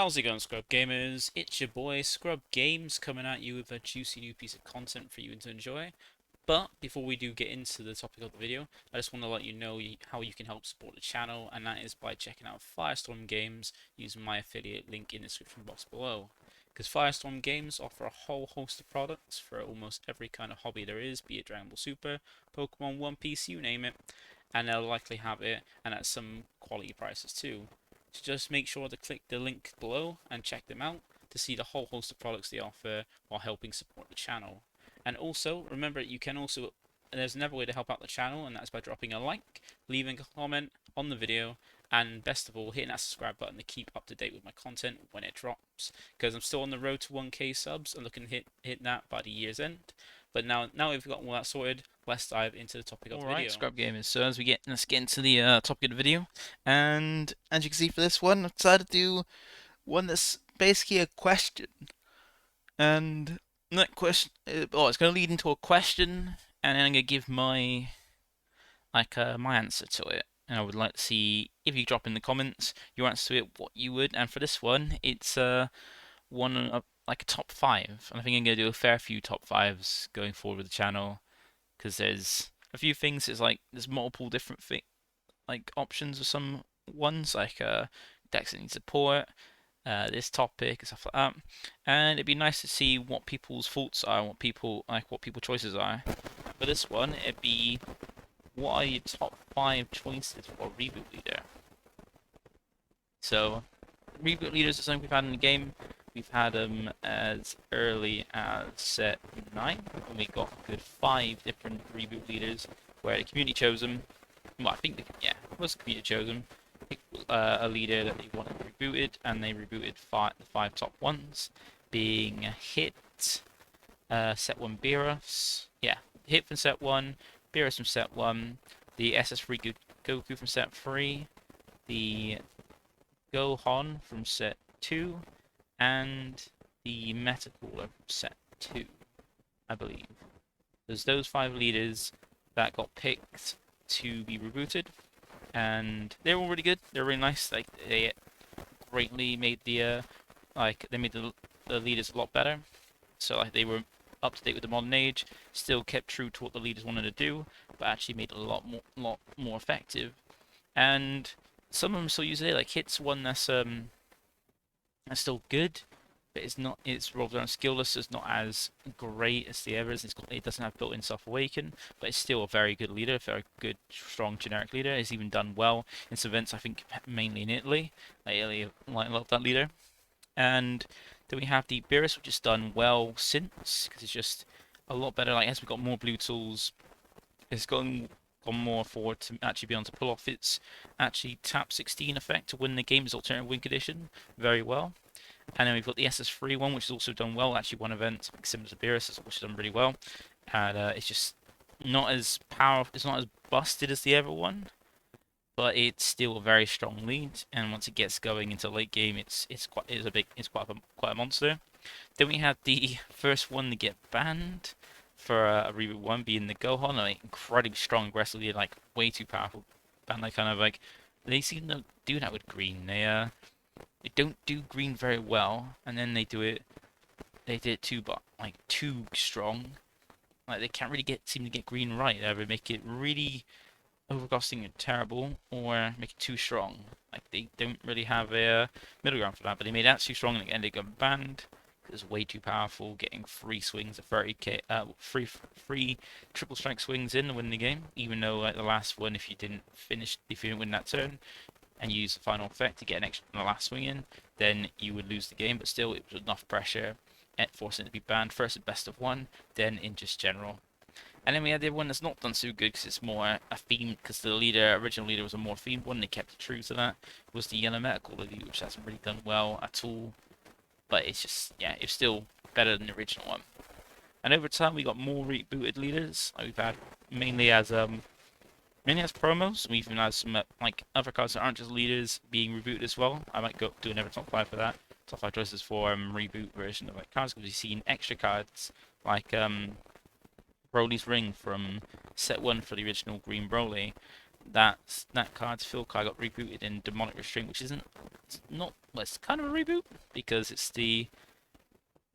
How's it going, Scrub Gamers? It's your boy Scrub Games coming at you with a juicy new piece of content for you to enjoy. But before we do get into the topic of the video, I just want to let you know how you can help support the channel, and that is by checking out Firestorm Games using my affiliate link in the description box below. Because Firestorm Games offer a whole host of products for almost every kind of hobby there is, be it Dragon Ball Super, Pokemon, One Piece, you name it, and they'll likely have it, and at some quality prices too. So just make sure to click the link below and check them out to see the whole host of products they offer while helping support the channel. And also, remember, there's another way to help out the channel, and that's by dropping a like, leaving a comment on the video, and best of all, hitting that subscribe button to keep up to date with my content when it drops. Because I'm still on the road to 1k subs, I'm looking to hit that by the year's end. But now we've got all that sorted, let's dive into the topic of the video. Alright, ScrubGames. So let's get into the topic of the video. And as you can see for this one, I've decided to do one that's basically a question. And that question, it's going to lead into a question, and then I'm going to give my my answer to it. And I would like to see if you drop in the comments your answer to it, what you would. And for this one, it's one of like a top 5. And I think I'm going to do a fair few top 5s going forward with the channel, because there's a few things. There's multiple different options of some ones decks that need support, this topic and stuff like that. And it'd be nice to see what people's thoughts are, what people choices are. For this one, it'd be, what are your top 5 choices for Reboot Leader? So Reboot Leaders are something we've had in the game. We've had them as early as set 9, and we got a good 5 different Reboot Leaders where the community chose them. Well, I think, it was the community chose them. Picked a leader that they wanted rebooted, and they rebooted the 5 top ones, being Hit, set 1 Beerus, Hit from set 1, Beerus from set 1, the SS3 Goku from set 3, the Gohan from set 2, and the Metacooler from set 2, I believe. There's those 5 leaders that got picked to be rebooted, and they're all really good. They're really nice. Like, they greatly made the leaders a lot better. So they were up to date with the modern age, still kept true to what the leaders wanted to do, but actually made it a lot more effective. And some of them still use it. Like Hit's one that's still good, but it's revolved around skillless, so it's not as great as the others. It doesn't have built-in Self-Awaken, but it's still a very good leader, a very good, strong, generic leader. It's even done well in some events, I think, mainly in Italy. I really love that leader. And then we have the Beerus, which has done well since, because it's just a lot better. Like, as we've got more blue tools, it's gone more forward to actually be able to pull off its actually tap 16 effect to win the game's alternative win condition very well. And then we've got the SS3 one, which has also done well. Actually, one event similar to Beerus, which has done really well. And it's just not as powerful. It's not as busted as the other one, but it's still a very strong lead. And once it gets going into late game, it's quite a monster. Then we had the first one to get banned for a Reboot 1 being the Gohan, like incredibly strong, aggressive leader, like way too powerful. And they seem to do that with green. They don't do green very well, and then they did it too, but like too strong. Like they can't really seem to get green right. They either make it really overcosting and terrible, or make it too strong. Like they don't really have a middle ground for that. But they made that too strong, and they got banned because it's way too powerful. Getting free swings at 30k, free triple strike swings in to win the game. Even though like the last one, if you didn't win that turn, and use the final effect to get an extra last swing in, then you would lose the game. But still, it was enough pressure at forcing it to be banned. First at best of 1, then in just general. And then we had the other one that's not done so good because it's more a theme, because the original leader was a more themed one. They kept it true to that. It was the Yellow Metacooler leader, which hasn't really done well at all. But it's just, it's still better than the original one. And over time, we got more rebooted leaders. Like we've had mainly as promos. We've even had some other cards that aren't just leaders being rebooted as well. I might go do another top 5 for that. Top 5 choices for reboot version of cards, because we've seen extra cards like Broly's Ring from set 1 for the original Green Broly. That card's fill card got rebooted in Demonic Restraint, which isn't, it's not well, it's kind of a reboot because it's the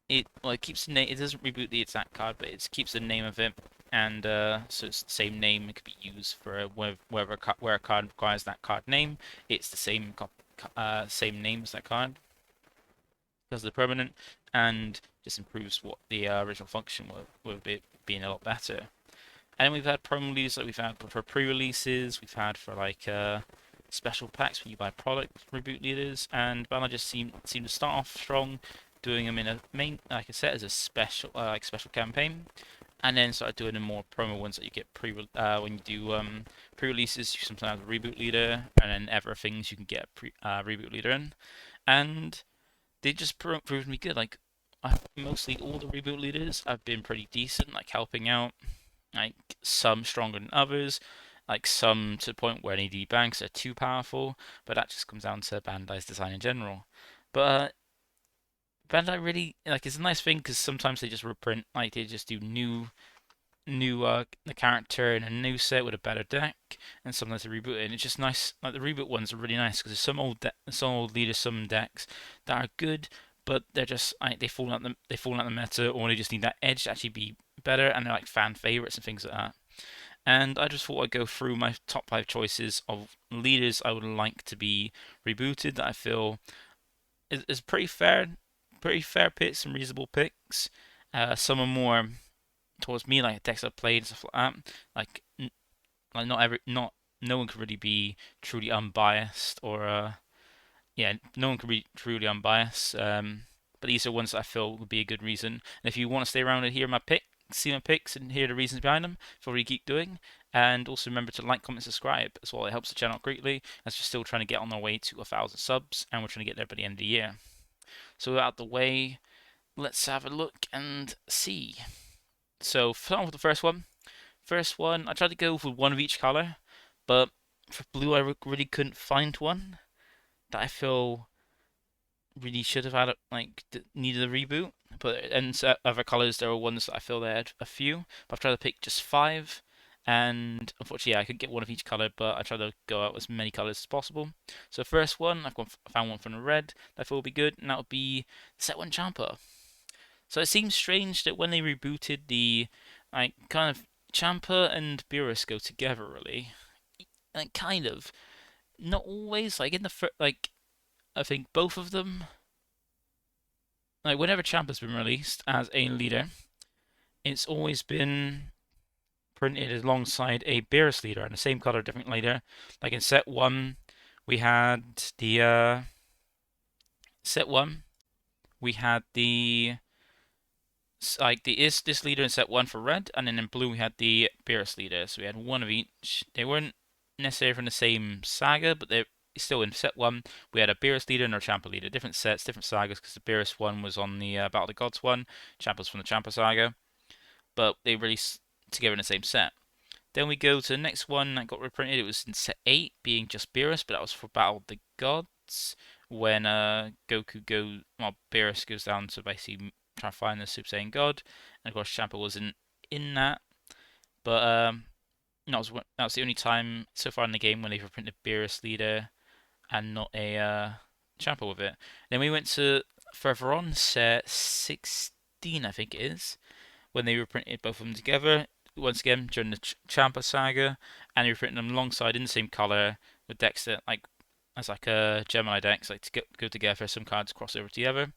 it well it keeps the name. It doesn't reboot the exact card, but it keeps the name of it, and so it's the same name. It could be used for where a card requires that card name. It's the same name as that card because they're permanent, and just improves what the original function would be being a lot better. And then we've had promo releases that we've had for pre-releases, we've had for like special packs when you buy product reboot leaders, and Banner just seemed to start off strong, doing them in a main, like I said, as a special special campaign, and then started doing the more promo ones that you get when you do pre-releases. You sometimes have a reboot leader, and then ever things you can get a reboot leader in, and they just proved to be good. Like mostly all the reboot leaders have been pretty decent, like helping out. Like some stronger than others, like some to the point where any banks are too powerful, but that just comes down to Bandai's design in general. But Bandai really like it's a nice thing because sometimes they just reprint, like they just do new the character in a new set with a better deck, and sometimes they reboot it. And it's just nice. Like the reboot ones are really nice because there's some old leaders, some decks that are good, but they're just like they fall out the meta, or they just need that edge to actually be better, and they're like fan favorites and things like that. And I just thought I'd go through my top 5 choices of leaders I would like to be rebooted that I feel is pretty fair picks and reasonable picks. Some are more towards me, like decks I've played and stuff like that. Like, like not no one can really be truly unbiased, or yeah, no one can be truly unbiased. But these are ones that I feel would be a good reason. And if you want to stay around and hear my picks, see my picks, and hear the reasons behind them, feel free to keep doing. And also remember to like, comment, subscribe as well. It helps the channel greatly, as we're still trying to get on our way to 1,000 subs, and we're trying to get there by the end of the year. So out the way, let's have a look and see. So starting with the first one. First one, I tried to go for one of each color, but for blue, I really couldn't find one that I feel really should have had needed a reboot. But in other colors, there were ones that I feel they had a few. But I've tried to pick just 5, and unfortunately, yeah, I could get one of each color, but I tried to go out as many colors as possible. So first one, found one from the red that I feel would be good, and that would be Set One Champa. So it seems strange that when they rebooted the kind of Champa and Beerus go together really, like kind of, not always. Like in the I think both of them, like whenever Champa's been released as a leader, it's always been printed alongside a Beerus leader and the same color, different leader. Like in set one, we had the set one, we had the this leader in set one for red, and then in blue we had the Beerus leader. So we had one of each. They weren't necessarily from the same saga, but they're still in set one. We had a Beerus leader and a Champa leader. Different sets, different sagas, because the Beerus one was on the Battle of the Gods one. Champa's from the Champa saga, but they released together in the same set. Then we go to the next one that got reprinted. It was in set 8, being just Beerus, but that was for Battle of the Gods, when Beerus goes down to basically try to find the Super Saiyan God, and of course Champa wasn't in that. But that was the only time so far in the game when they've reprinted Beerus leader and not a Champa with it. Then we went to further on set 16, I think it is, when they reprinted both of them together once again during the Champa saga, and they reprinted them alongside in the same color with decks that as a Gemini decks like to go together. Some cards cross over together,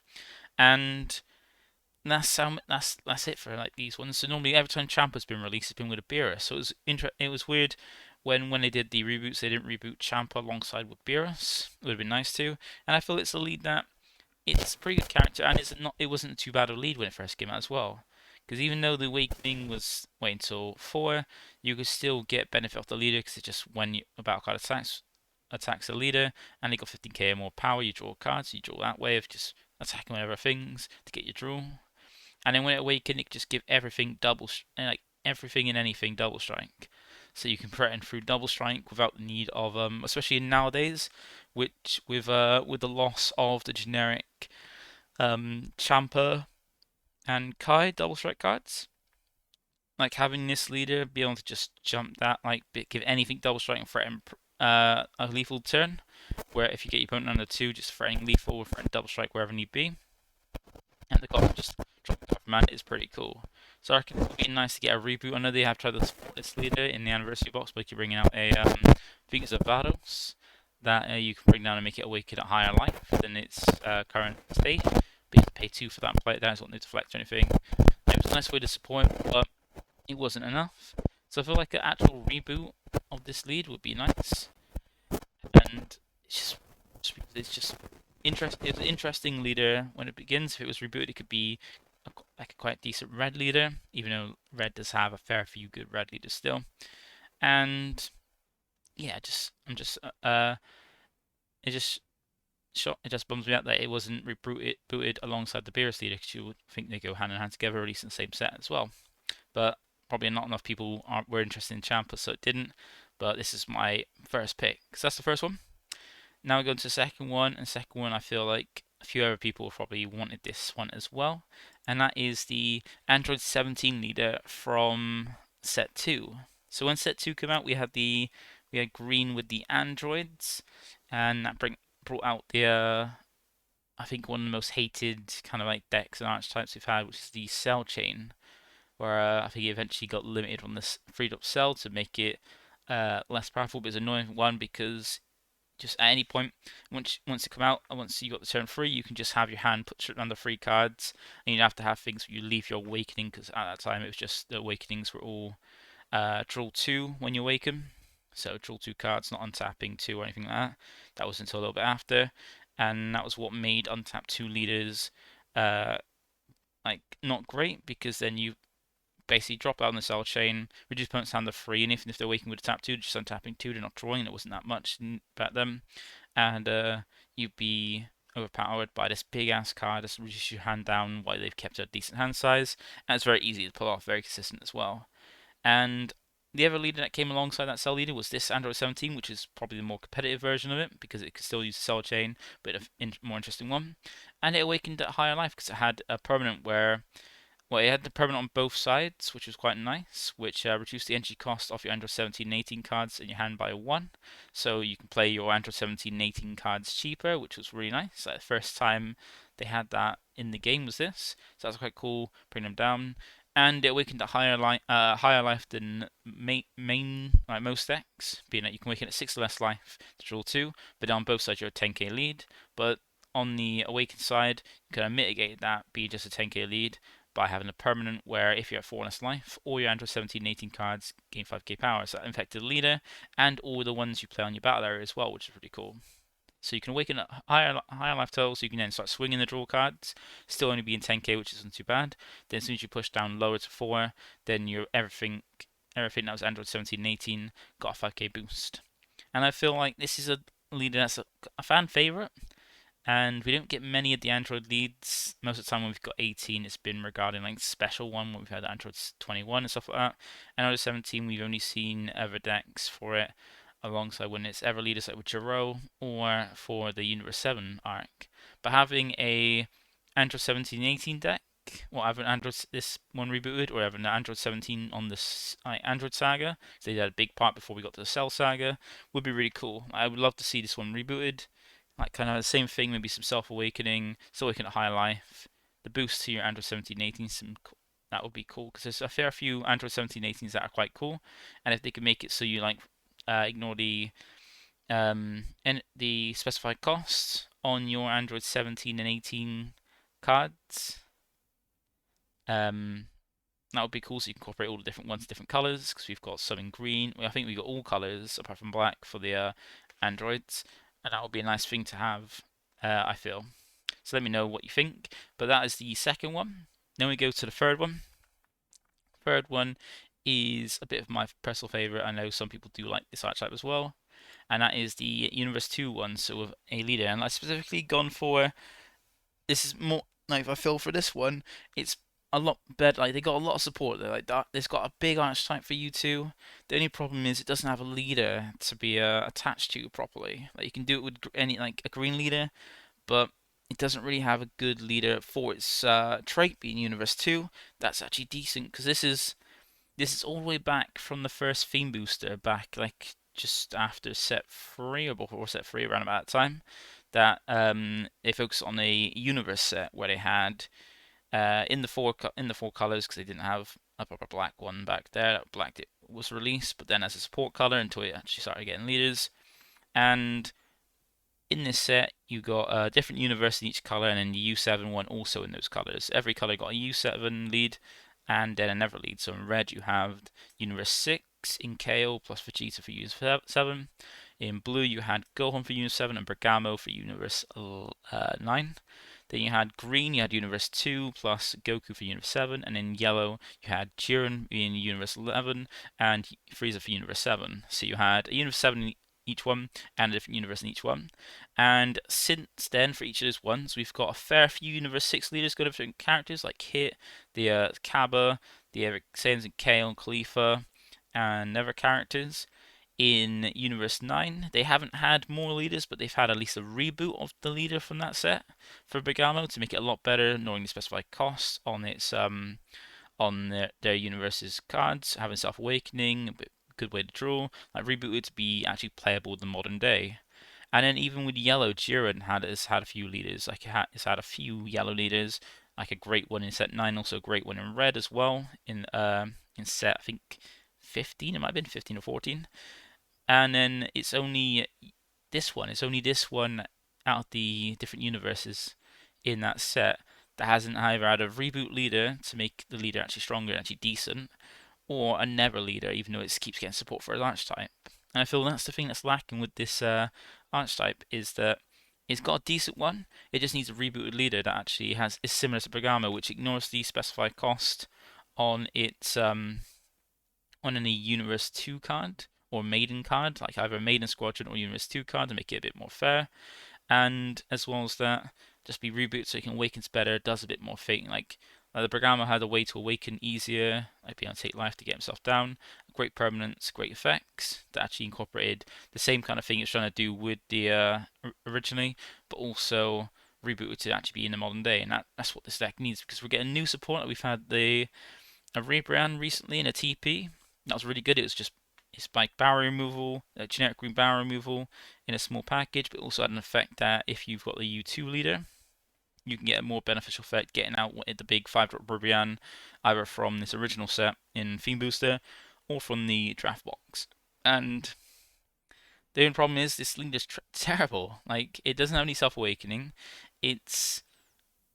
and that's it for like these ones. So normally every time Champa's been released, it's been with a Beerus. So it was weird when they did the reboots, they didn't reboot Champa alongside with Beerus. It would have been nice to. And I feel it's a lead that it's a pretty good character, and it wasn't too bad a lead when it first came out as well. Because even though the Awakening was wait until 4, you could still get benefit off the leader, because it's just when a battle card attacks the leader, and they got 15k or more power, you draw cards, you draw that way of just attacking whatever things to get your draw. And then when it awakens, it just give everything everything and anything double strike. So you can threaten through double strike without the need of especially nowadays, which with the loss of the generic Champa and Kai double strike cards, like having this leader be able to just jump that, give anything double strike and threaten a lethal turn, where if you get your opponent under 2, just threatening lethal or threatening double strike wherever need be. And the card just dropping card from mana is pretty cool. So I reckon it would be nice to get a reboot. I know they have tried to support this leader in the anniversary box, but you're bringing out a I think it's a Vados that you can bring down and make it awaken at higher life than its current state. But you have to pay 2 for that and play it down. It's not no deflect or anything. It was a nice way to support, but it wasn't enough. So I feel like an actual reboot of this lead would be nice. And it's just interesting. It's an interesting leader when it begins. If it was rebooted, it could be like a quite decent red leader, even though red does have a fair few good red leaders still. And yeah, it just bums me out that it wasn't rebooted alongside the Beerus leader, because you would think they go hand in hand together, released in the same set as well. But probably not enough people were interested in Champa, so it didn't. But this is my first pick, because that's the first one. Now we go to the second one, and the second one I feel like a few other people probably wanted this one as well, and that is the Android 17 leader from set 2. So when set 2 came out, we had green with the androids, and that brought out the I think one of the most hated kind of like decks and archetypes we've had, which is the Cell Chain, where I think it eventually got limited on this freed up cell to make it less powerful. But it's an annoying one because just at any point, once it come out, and once you got the turn free, you can just have your hand put straight under 3 cards, and you don't have to have things where you leave your awakening, because at that time it was just the awakenings were all draw 2 when you awaken. So draw 2 cards, not untapping 2 or anything like that. That was until a little bit after, and that was what made untapped 2 leaders like not great, because then you basically drop out on the cell chain, reduce opponent's hand to 3, and even if they're awakening with a tap 2, just untapping 2, they're not drawing, and it wasn't that much back then. And you'd be overpowered by this big ass card that reduces your hand down while they've kept a decent hand size, and it's very easy to pull off, very consistent as well. And the other leader that came alongside that cell leader was this Android 17, which is probably the more competitive version of it, because it could still use the cell chain, but a more interesting one. And it awakened at higher life because it had a permanent where, well, it had the permanent on both sides, which was quite nice, which reduced the entry cost of your Android 17 and 18 cards in your hand by 1. So you can play your Android 17 and 18 cards cheaper, which was really nice. Like the first time they had that in the game was this, so that's quite cool, bring them down. And it awakened at higher life than like most decks, being that you can awaken at 6 less life to draw 2, but on both sides you're a 10k lead. But on the awakened side, you can mitigate that, be just a 10k lead, by having a permanent where if you're at 4 less life, all your Android 17 and 18 cards gain 5k power. So that infected the leader, and all the ones you play on your battle area as well, which is pretty cool. So you can awaken at higher life total, so you can then start swinging the draw cards, still only being 10k, which isn't too bad. Then as soon as you push down lower to 4, then your everything that was Android 17 and 18 got a 5k boost. And I feel like this is a leader that's a fan favorite, and we don't get many of the Android leads. Most of the time when we've got 18, it's been regarding like special one, when we've had Android 21 and stuff like that. And Android 17, we've only seen other decks for it, alongside when it's ever leaders like with Jiro, or for the Universe 7 arc. But having a Android 17 and 18 deck, or having Android this one rebooted, or having Android 17 on this Android saga, so they had a big part before we got to the Cell saga, would be really cool. I would love to see this one rebooted, like kind of the same thing, maybe some self-awakening, still awakening at higher life, the boost to your Android 17 and 18, that would be cool, because there's a fair few Android 17 and 18s that are quite cool, and if they could make it so you like ignore the and the specified costs on your Android 17 and 18 cards, that would be cool. So you can incorporate all the different ones, different colors, because we've got some in green. I think we've got all colors apart from black for the Androids, and that would be a nice thing to have, I feel. So let me know what you think. But that is the second one. Then we go to the third one. Third one is a bit of my personal favorite. I know some people do like this archetype as well, and that is the Universe 2 one, so with a leader. And I've specifically gone for, this is more, like if I feel for this one, it's a lot better. Like they got a lot of support there. Like that, it's got a big archetype for you two. The only problem is it doesn't have a leader to be attached to properly. Like you can do it with any, like a green leader, but it doesn't really have a good leader for its trait being Universe 2. That's actually decent, because this is all the way back from the first theme booster back like just after set 3 or before set 3 around about that time, that they focused on a universe set where they had in the four colors, because they didn't have a proper black one back there. Black was released, but then as a support color until it actually started getting leaders. And in this set, you got a different universe in each color, and then the U7 one also in those colors. Every color got a U7 lead, and then another lead. So in red, you have Universe 6 in Kale plus Vegeta for Universe 7. In blue, you had Gohan for Universe 7 and Bergamo for Universe 9. Then you had green, you had Universe 2 plus Goku for Universe 7, and in yellow you had Jiren in Universe 11 and Frieza for Universe 7. So you had a Universe 7 in each one and a different universe in each one. And since then, for each of those ones, we've got a fair few Universe 6 leaders got different characters like Hit, the Kaba, the Eric Saiyans and Kale and Khalifa, and other characters. In Universe 9, they haven't had more leaders, but they've had at least a reboot of the leader from that set for Bergamo to make it a lot better, knowing the specified costs on its on their universe's cards, having Self-Awakening, a good way to draw, like Rebooted to be actually playable in the modern day. And then even with yellow, Jiren has had a few leaders, like it's had a few yellow leaders, like a great one in set 9, also a great one in red as well, in set I think 15, it might have been 15 or 14. And then it's only this one out of the different universes in that set that hasn't either had a reboot leader to make the leader actually stronger and actually decent, or a never leader, even though it keeps getting support for its archetype. And I feel that's the thing that's lacking with this archetype, is that it's got a decent one, it just needs a rebooted leader that actually is similar to Bergamo, which ignores the specified cost on its on any Universe 2 card or Maiden card, like either Maiden Squadron or Universe 2 card, to make it a bit more fair. And as well as that, just be rebooted so you can awaken better, does a bit more thing. Like the Bergamo had a way to awaken easier, like being able to take life to get himself down. Great permanence, great effects that actually incorporated the same kind of thing it's trying to do with the originally, but also rebooted to actually be in the modern day. And that's what this deck needs, because we're getting new support. We've had a rebrand recently in a TP. That was really good. It was just spike barrier removal, generic green barrier removal in a small package, but also had an effect that if you've got the U2 leader, you can get a more beneficial effect getting out the big 5-drop Rubian, either from this original set in Theme Booster or from the draft box. And the only problem is this leader's terrible. Like, it doesn't have any self-awakening. It's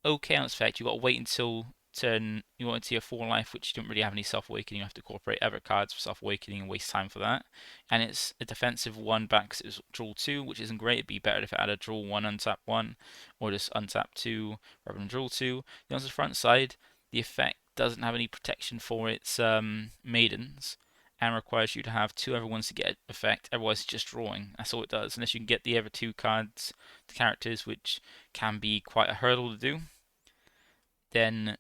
okay on its effect. You've got to wait until you want into your 4 life, which you don't really have any self-awakening. You have to incorporate other cards for self-awakening and waste time for that. And it's a defensive 1 back because it was draw 2, which isn't great. It'd be better if it had a draw 1, untap 1, or just untap 2 rather than draw 2. Then on the front side, the effect doesn't have any protection for its maidens and requires you to have 2 other ones to get effect. Otherwise, it's just drawing. That's all it does. Unless you can get the other 2 cards, the characters, which can be quite a hurdle to do, then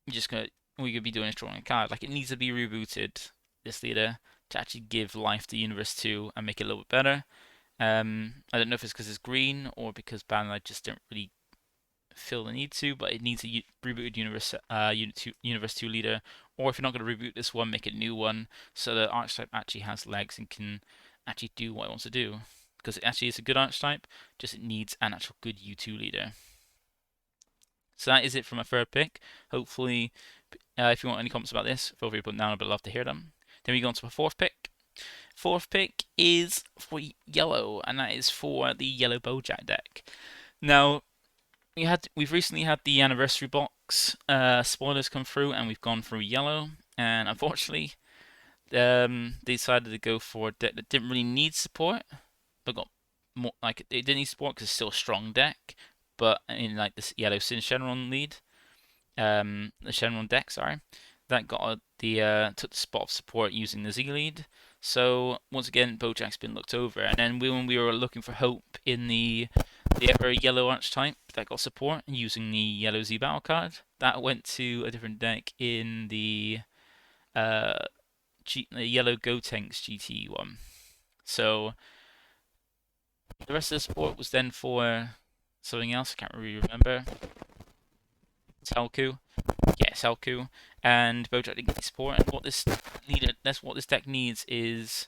all you're gonna be doing is drawing a card. Like, it needs to be rebooted, this leader, to actually give life to Universe 2 and make it a little bit better. I don't know if it's because it's green or because Bandai just don't really feel the need to, but it needs a rebooted Universe 2 leader. Or if you're not going to reboot this one, make a new one so the archetype actually has legs and can actually do what it wants to do. Because it actually is a good archetype, just it needs an actual good U2 leader. So that is it for my third pick. Hopefully, if you want any comments about this, feel free to put them down. I'd love to hear them. Then we go on to my fourth pick. Fourth pick is for yellow, and that is for the yellow Bojack deck. Now, we've recently had the anniversary box spoilers come through, and we've gone through yellow. And unfortunately, they decided to go for a deck that didn't really need support, but got more like it didn't need support because it's still a strong deck. But in like this yellow Sin Shenron lead, the Shenron deck, sorry, that got took the spot of support using the Z lead. So once again, Bojack's been looked over. And then when we were looking for hope in the other yellow archetype that got support using the yellow Z battle card, that went to a different deck in the yellow Gotenks GT one. So the rest of the support was then for something else. I can't really remember. Selku. Yeah, Selku. And Bojack didn't get support. And what this deck needs is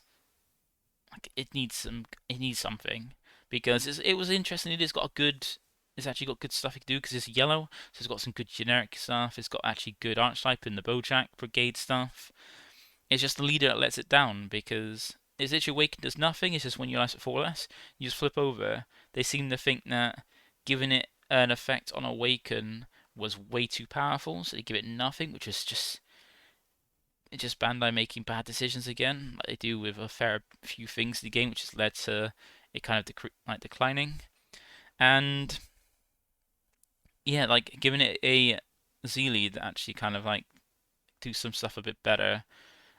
like it needs something because it was interesting. It's actually got good stuff it can do because it's yellow, so it's got some good generic stuff. It's got actually good archetype in the Bojack Brigade stuff. It's just the leader that lets it down because its Awaken does nothing. It's just when you ask it for less, you just flip over. They seem to think that giving it an effect on Awaken was way too powerful, so they give it nothing, which is just it's just Bandai making bad decisions again, like they do with a fair few things in the game, which has led to it kind of declining. And yeah, like giving it a Z lead that actually kind of like do some stuff a bit better,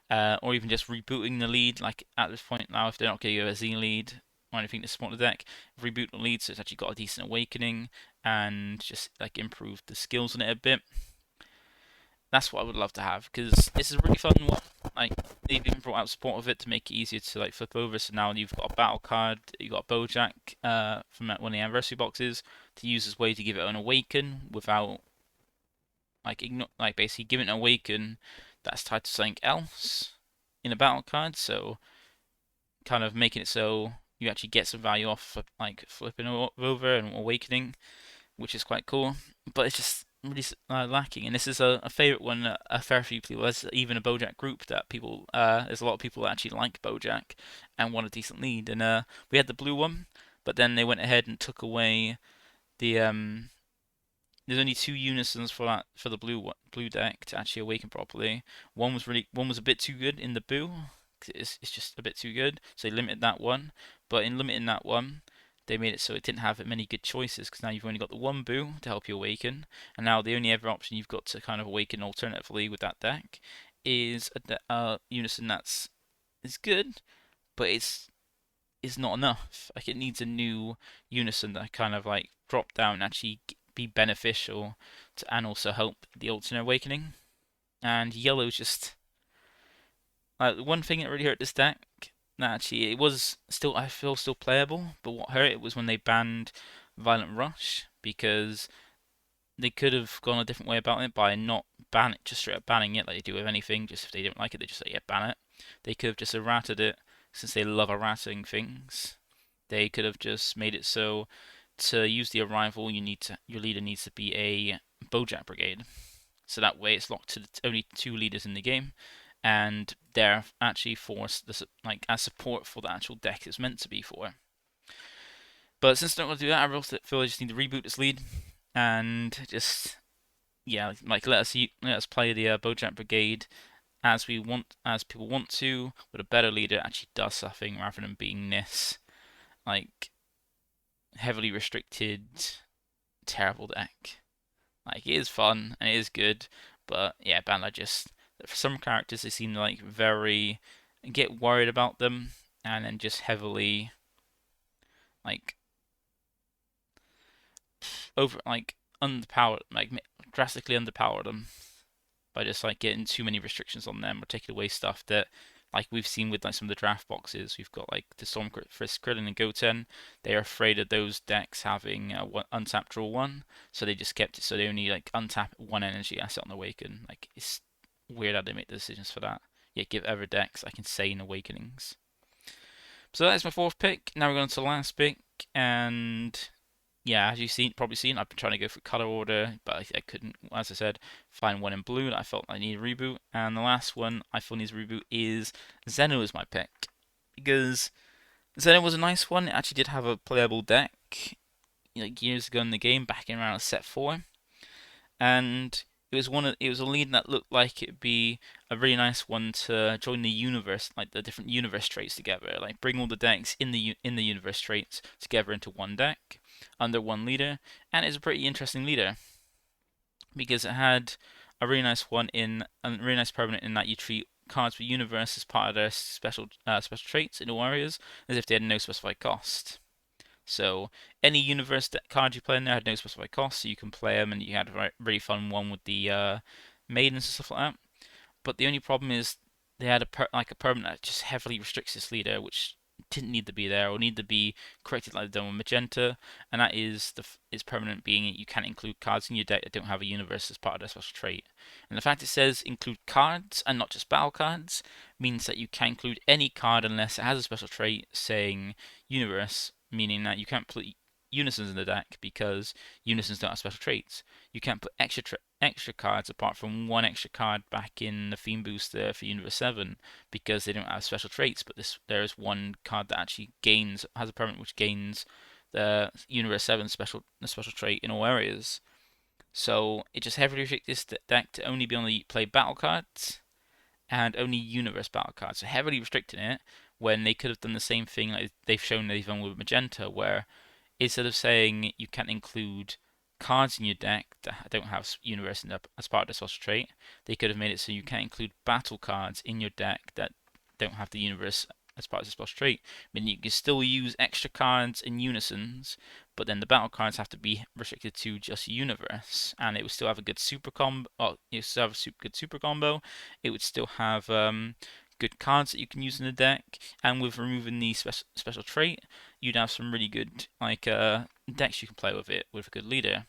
or even just rebooting the lead. Like at this point now, if they're not going to give a Z lead or anything to support the deck, reboot the lead so it's actually got a decent awakening and just like improve the skills on it a bit. That's what I would love to have because this is a really fun one. Like they've even brought out support of it to make it easier to like flip over. So now you've got a battle card, you've got a Bojack from one of the anniversary boxes to use as a way to give it an awaken without like basically giving it an awaken that's tied to something else in a battle card. So kind of making it so you actually get some value off like flipping over and awakening, which is quite cool. But it's just really lacking. And this is a favorite one. A fair few people. There's even a BoJack group that people. There's a lot of people that actually like BoJack and want a decent lead. And we had the blue one, but then they went ahead and took away the. There's only two unisons for that for the blue deck to actually awaken properly. One was a bit too good in the blue. It's just a bit too good, so they limited that one. But in limiting that one, they made it so it didn't have many good choices because now you've only got the one boo to help you awaken, and now the only other option you've got to kind of awaken alternatively with that deck is a unison that's is good, but it's not enough. Like it needs a new unison that kind of like drop down and actually be beneficial to and also help the alternate awakening. And yellow's just like one thing that really hurt this deck. Nah, actually, it was still I feel still playable, but what hurt it was when they banned Violent Rush because they could have gone a different way about it by not ban it, just straight up banning it like they do with anything. Just if they didn't like it, they just say yeah, ban it. They could have just errated it since they love errating things. They could have just made it so to use the arrival, your leader needs to be a Bojack Brigade, so that way it's locked to only two leaders in the game, and they're actually for like as support for the actual deck it's meant to be for. But since they're not going to do that, I really feel I just need to reboot this lead and just yeah, like let us play the Bojack Brigade as we want, as people want to, with a better leader that actually does something rather than being this like heavily restricted terrible deck. Like it is fun and it is good, but yeah, Bandai just for some characters they seem like very get worried about them and then just heavily like over like underpower like drastically underpower them by just like getting too many restrictions on them or taking away stuff that like we've seen with like some of the draft boxes. We've got like the Storm Frisk Krillin and Goten. They are afraid of those decks having untapped draw one, so they just kept it so they only like untap one energy asset on Awaken. Like it's weird how they make the decisions for that. Yet give other decks like insane awakenings. So that's my fourth pick. Now we're going to the last pick, and yeah, as you've probably seen, I've been trying to go for color order, but I couldn't, as I said, find one in blue that I felt I needed a reboot. And the last one I feel needs a reboot is Zen-Oh is my pick. Because Zen-Oh was a nice one. It actually did have a playable deck like years ago in the game, back in around set 4. And it was a lead that looked like it'd be a really nice one to join the universe, like the different universe traits together, like bring all the decks in the universe traits together into one deck under one leader, and it's a pretty interesting leader because it had a really nice one in a really nice permanent in that you treat cards with universe as part of their special traits in all areas as if they had no specified cost. So any universe card you play in there had no specified cost, so you can play them, and you had a really fun one with the maidens and stuff like that. But the only problem is they had like a permanent that just heavily restricts this leader, which didn't need to be there or need to be corrected like they've done with Magenta, and that is its permanent being you can't include cards in your deck that don't have a universe as part of their special trait. And the fact it says include cards and not just battle cards means that you can include any card unless it has a special trait saying universe, meaning that you can't put unisons in the deck because unisons don't have special traits. You can't put extra cards apart from one extra card back in the theme booster for Universe 7 because they don't have special traits, but there is one card that actually has a permanent which gains the Universe 7 special trait in all areas. So it just heavily restricts this deck to only be able to play battle cards and only universe battle cards. So heavily restricting it when they could have done the same thing like they've shown they've done with Magenta, where instead of saying you can't include cards in your deck that don't have universe as part of the special trait, they could have made it so you can't include battle cards in your deck that don't have the universe as part of the special trait. Meaning you can still use extra cards in unisons, but then the battle cards have to be restricted to just universe, and it would still have a good super combo. Oh, it would still have a good super combo. It would still have good cards that you can use in the deck, and with removing the special trait, you'd have some really good decks you can play with it with a good leader.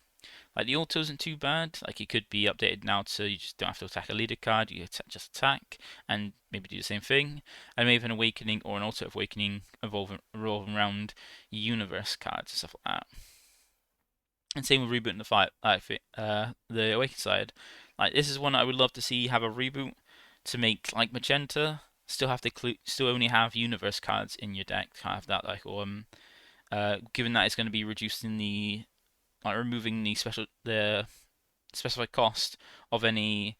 Like the auto isn't too bad. Like it could be updated now so you just don't have to attack a leader card. You just attack and maybe do the same thing. And maybe an awakening or an auto awakening revolving around universe cards and stuff like that. And same with Reboot in the fight, the Awaken side. Like this is one I would love to see have a reboot to make like Magenta still only have universe cards in your deck. Can't have that given that it's going to be reducing the removing the specified cost of any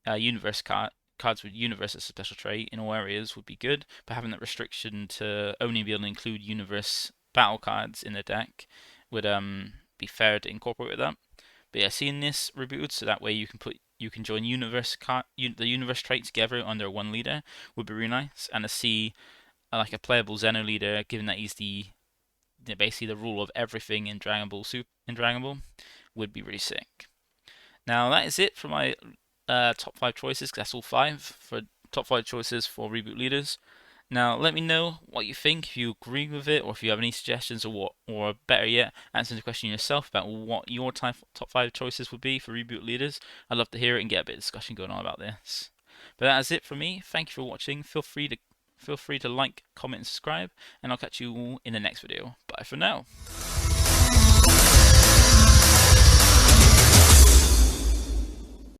cards with universe as a special trait in all areas would be good, but having that restriction to only be able to include universe battle cards in the deck would be fair to incorporate with that. But yeah, seeing this rebooted so that way you can join the universe trait together under one leader would be really nice, and to see like a playable Zen-Oh leader, given that he's basically the rule of everything in Dragon Ball would be really sick. Now that is it for my top 5 choices, because that's all 5 for top 5 choices for reboot leaders. Now let me know what you think, if you agree with it, or if you have any suggestions, or better yet, answer the question yourself about what your top 5 choices would be for reboot leaders. I'd love to hear it and get a bit of discussion going on about this. But that is it from me. Thank you for watching. Feel free to like, comment, and subscribe, and I'll catch you all in the next video. Bye for now.